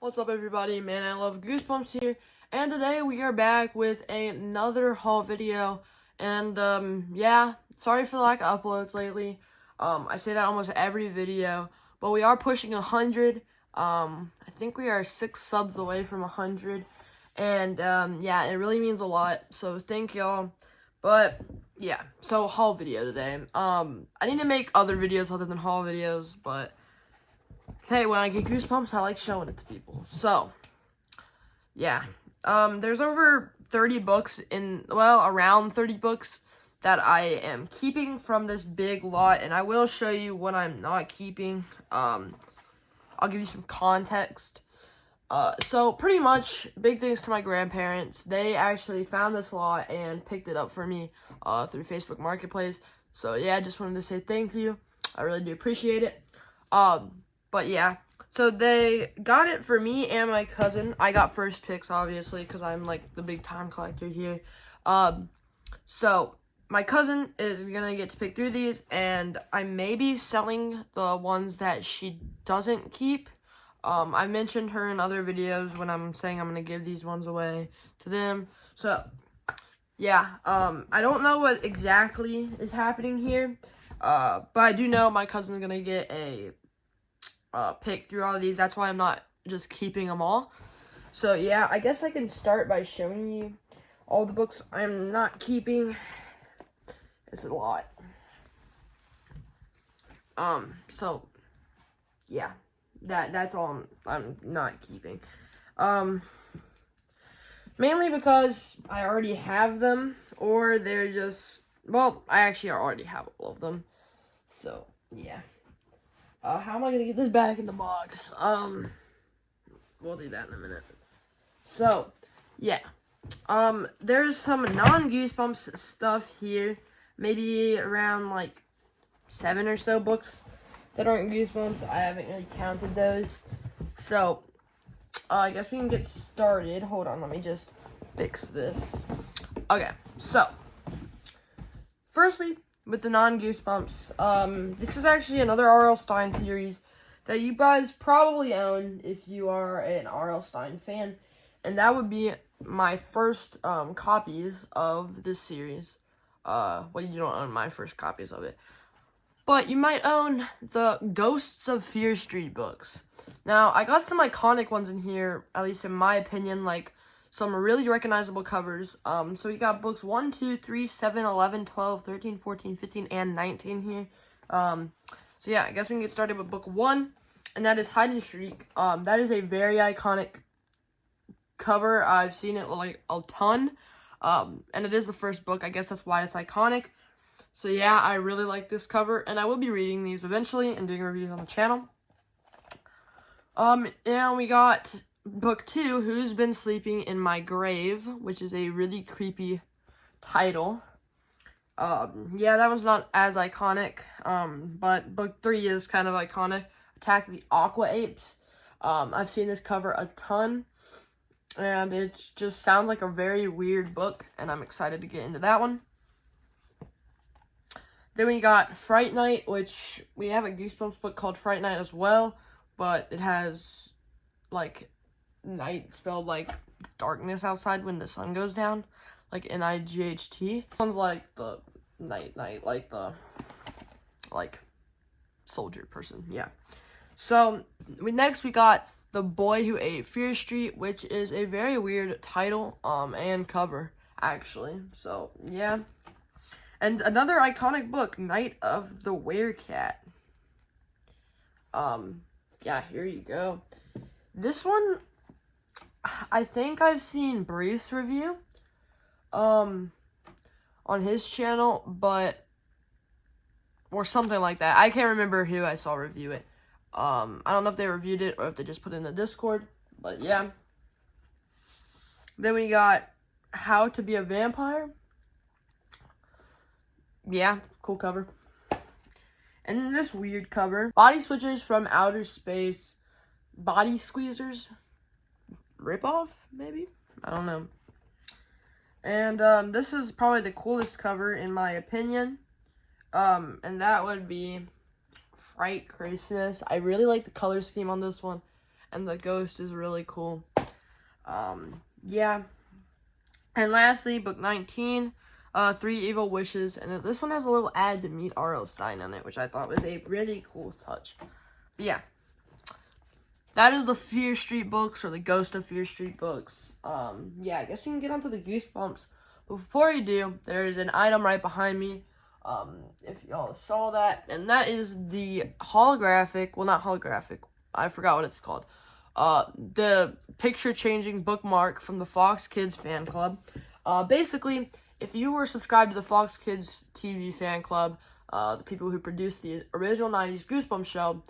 What's up, everybody? Man, I love Goosebumps here, and today we are back with another haul video. And yeah, sorry for the lack of uploads lately. I say that almost every video, but we are pushing 100. I think we are 6 subs away from 100, and yeah, it really means a lot. So thank y'all. But yeah, so haul video today. I need to make other videos other than haul videos, but hey, when I get Goosebumps, I like showing it to people. So, yeah. There's over 30 books around 30 books that I am keeping from this big lot, and I will show you what I'm not keeping. I'll give you some context. So pretty much, big thanks to my grandparents. They actually found this lot and picked it up for me, through Facebook Marketplace. So yeah, I just wanted to say thank you. I really do appreciate it. But yeah, so they got it for me and my cousin. I got first picks, obviously, because I'm like the big time collector here. So my cousin is gonna get to pick through these, and I may be selling the ones that she doesn't keep. I mentioned her in other videos when I'm saying I'm gonna give these ones away to them. So yeah, I don't know what exactly is happening here, but I do know my cousin's gonna get a pick through all of these. That's why I'm not just keeping them all. So yeah, I guess I can start by showing you all the books I'm not keeping. It's a lot. So yeah, that's all I'm not keeping. Mainly because I already have them, or they're just, well, I actually already have all of them. So yeah. How am I gonna get this back in the box? We'll do that in a minute. So, yeah. There's some non-Goosebumps stuff here. Maybe around, like, 7 or so books that aren't Goosebumps. I haven't really counted those. So, I guess we can get started. Hold on, let me just fix this. Okay, so, firstly, with the non-Goosebumps, this is actually another R.L. Stine series that you guys probably own if you are an R.L. Stine fan, and that would be my first copies of this series. Well, you don't own my first copies of it, but you might own the Ghosts of Fear Street books. Now, I got some iconic ones in here, at least in my opinion, like some really recognizable covers. So we got books 1, 2, 3, 7, 11, 12, 13, 14, 15, and 19 here. So yeah, I guess we can get started with book 1, and that is Hide and Shriek. That is a very iconic cover. I've seen it like a ton. And it is the first book. I guess that's why it's iconic. So yeah, I really like this cover, and I will be reading these eventually and doing reviews on the channel. And we got book 2, Who's Been Sleeping in My Grave, which is a really creepy title. Yeah, that one's not as iconic, but book 3 is kind of iconic. Attack the Aqua Apes. I've seen this cover a ton, and it just sounds like a very weird book, and I'm excited to get into that one. Then we got Fright Night, which we have a Goosebumps book called Fright Night as well, but it has, like, night spelled like darkness outside when the sun goes down, like NIGHT. Sounds like the night, like the, like, soldier person, yeah. So, next we got The Boy Who Ate Fear Street, which is a very weird title, and cover, actually. So, yeah. And another iconic book, Night of the Werecat. Yeah, here you go. This one, I think I've seen Brief's review, on his channel, or something like that. I can't remember who I saw review it. I don't know if they reviewed it or if they just put it in the Discord, but yeah. Then we got How to Be a Vampire. Yeah, cool cover. And then this weird cover, Body Switchers from Outer Space, Body Squeezers, ripoff, maybe? I don't know. And this is probably the coolest cover in my opinion. And that would be Fright Christmas. I really like the color scheme on this one. and the ghost is really cool. Yeah. And lastly, book 19, 3 Evil Wishes, and this one has a little ad to meet R.L. Stine on it, which I thought was a really cool touch. But yeah. That is the Fear Street books, or the Ghost of Fear Street books. Yeah, I guess we can get onto the Goosebumps. But before you do, there is an item right behind me. If y'all saw that, and that is the holographic, well, not holographic, I forgot what it's called. The picture-changing bookmark from the Fox Kids fan club. Basically, if you were subscribed to the Fox Kids TV fan club, the people who produced the original 90s Goosebumps show,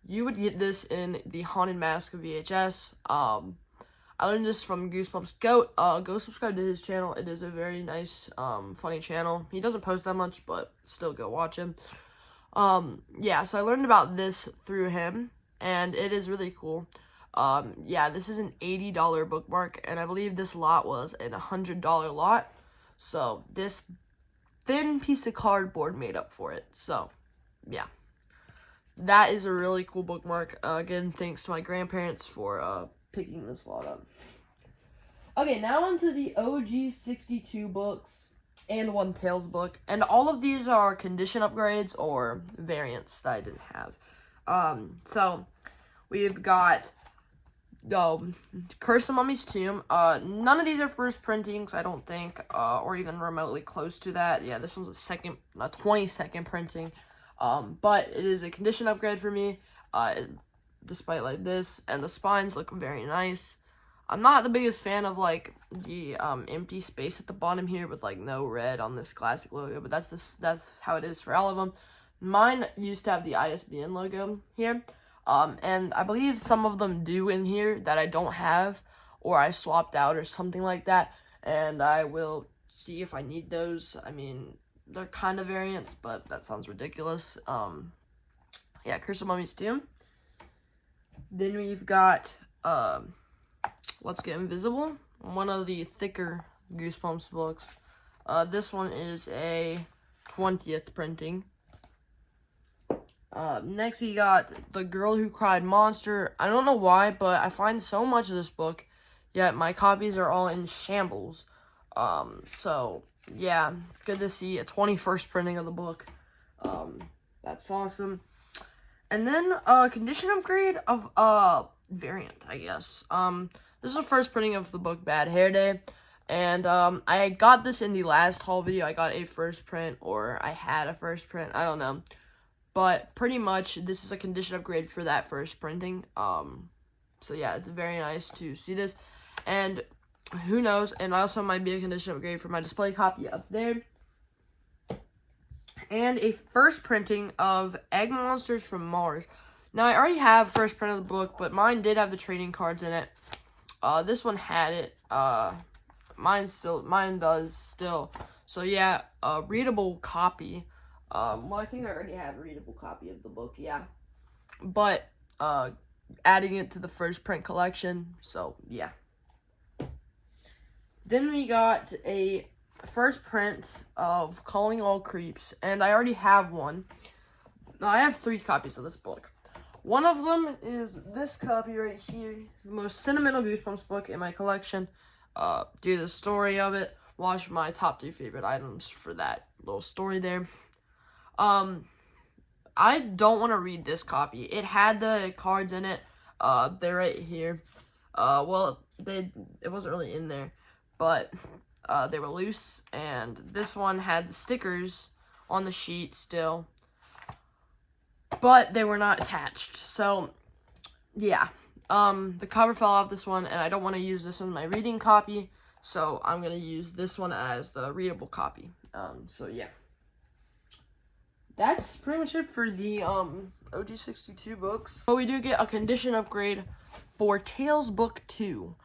you would get this in the Haunted Mask VHS. I learned this from Goosebumps Goat. Go subscribe to his channel. It is a very nice, funny channel. He doesn't post that much, but still go watch him. Yeah, so I learned about this through him, and it is really cool. Yeah, this is an $80 bookmark, and I believe this lot was an $100 lot. So this thin piece of cardboard made up for it. So, yeah. That is a really cool bookmark. Again, thanks to my grandparents for picking this lot up. Okay, now onto the OG62 books and one Tales book. And all of these are condition upgrades or variants that I didn't have. So, we've got Curse of Mummy's Tomb. None of these are first printings, I don't think, or even remotely close to that. Yeah, this one's a 22nd printing. But it is a condition upgrade for me, despite like this, and the spines look very nice. I'm not the biggest fan of like the empty space at the bottom here with like no red on this classic logo, but that's how it is for all of them. Mine used to have the ISBN logo here, and I believe some of them do in here that I don't have, or I swapped out or something like that, and I will see if I need those. I mean, they're kind of variants, but that sounds ridiculous. Yeah, Curse of Mummy's Tomb. Then we've got, Let's Get Invisible, one of the thicker Goosebumps books. This one is a 20th printing. Next we got The Girl Who Cried Monster. I don't know why, but I find so much of this book, yet my copies are all in shambles. So, yeah, good to see a 21st printing of the book. That's awesome. And then condition upgrade of variant, I guess. This is the first printing of the book Bad Hair Day, and I got this in the last haul video. I got a first print, or I had a first print, I don't know. But pretty much this is a condition upgrade for that first printing. So yeah, it's very nice to see this. And who knows, and also might be a condition upgrade for my display copy up there. And a first printing of Egg Monsters from Mars. Now, I already have first print of the book, but mine did have the trading cards in it. This one had it. Mine does still. So yeah, a readable copy. Well, I think I already have a readable copy of the book, yeah. But, adding it to the first print collection, so yeah. Then we got a first print of Calling All Creeps, and I already have one. I have 3 copies of this book. One of them is this copy right here, the most sentimental Goosebumps book in my collection. Due to the story of it, watch my top 3 favorite items for that little story there. I don't want to read this copy. It had the cards in it. They're right here. Well, it wasn't really in there, but they were loose, and this one had the stickers on the sheet still, but they were not attached. So yeah, the cover fell off this one, and I don't want to use this as my reading copy, so I'm gonna use this one as the readable copy. So yeah, that's pretty much it for the OG62 books. But we do get a condition upgrade for Tales Book 2.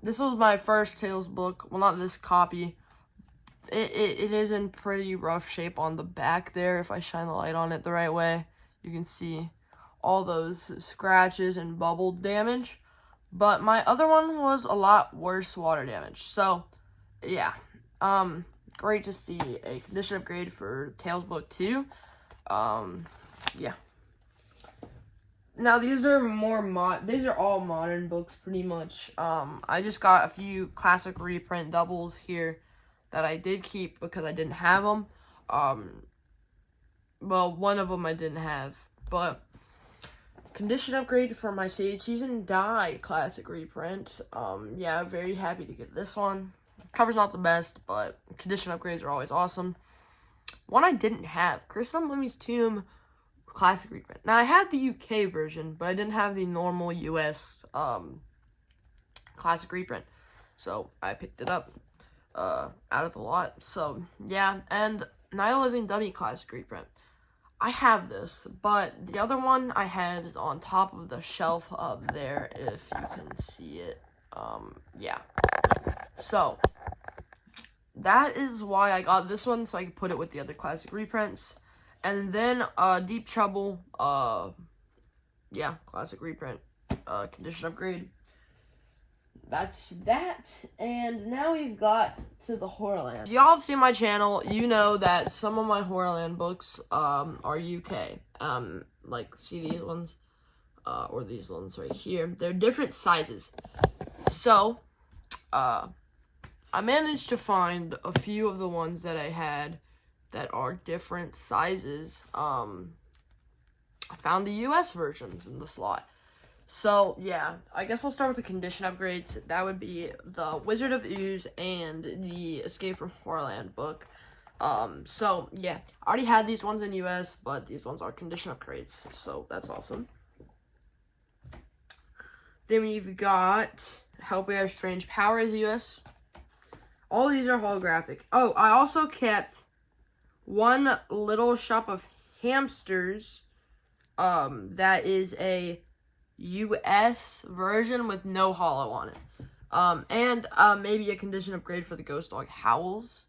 This was my first Tales book. Well, not this copy. It is in pretty rough shape on the back there. If I shine the light on it the right way, you can see all those scratches and bubble damage. But my other one was a lot worse water damage. So, yeah. Great to see a condition upgrade for Tales Book 2. Yeah. Now these are these are all modern books pretty much. I just got a few classic reprint doubles here that I did keep because I didn't have them. Well, one of them I didn't have, but condition upgrade for my Sage Season Die classic reprint. Yeah, very happy to get this one. Cover's not the best, but condition upgrades are always awesome. One I didn't have, Crystal Mummy's Tomb classic reprint. Now I had the UK version, but I didn't have the normal US classic reprint, so I picked it up out of the lot. So yeah, and Night of the Living Dummy classic reprint. I have this, but the other one I have is on top of the shelf up there, if you can see it. Yeah. So that is why I got this one, so I could put it with the other classic reprints. And then Deep Trouble, yeah, classic reprint, condition upgrade. That's that. And now we've got to the Horrorland. If y'all have seen my channel, you know that some of my Horrorland books are UK. Like, see these ones? Or these ones right here. They're different sizes. So, I managed to find a few of the ones that I had that are different sizes. I found the US versions in the slot. So, yeah, I guess we'll start with the condition upgrades. That would be the Wizard of Ooze and the Escape from Horrorland book. So, yeah, I already had these ones in US, but these ones are condition upgrades, so that's awesome. Then we've got Help We Have Strange Powers US. All these are holographic. Oh, I also kept one Little Shop of Hamsters. That is a US version with no holo on it. And maybe a condition upgrade for the Ghost Dog Howls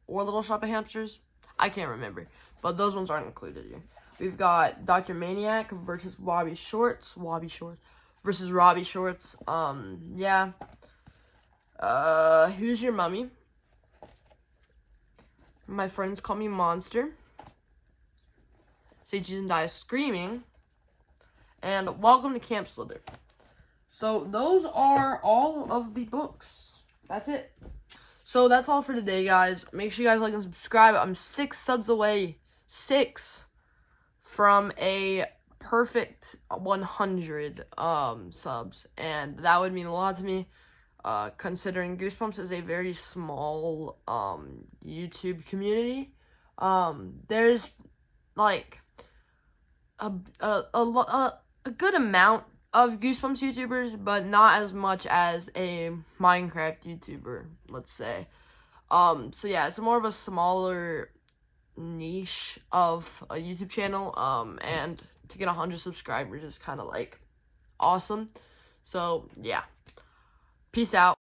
or Little Shop of Hamsters. I can't remember, but those ones aren't included here. We've got Dr. Maniac versus Wobby Shorts versus Robbie Shorts. Yeah. Who's Your Mummy? My Friends Call Me Monster. Sage Season Die Screaming. And Welcome to Camp Slither. So those are all of the books. That's it. So that's all for today, guys. Make sure you guys like and subscribe. I'm 6 subs away. 6 from a perfect 100 subs. And that would mean a lot to me. Considering Goosebumps is a very small YouTube community. There's like a good amount of Goosebumps YouTubers, but not as much as a Minecraft YouTuber, let's say. So yeah, it's more of a smaller niche of a YouTube channel. And to get 100 subscribers is kind of like awesome. So yeah. Peace out.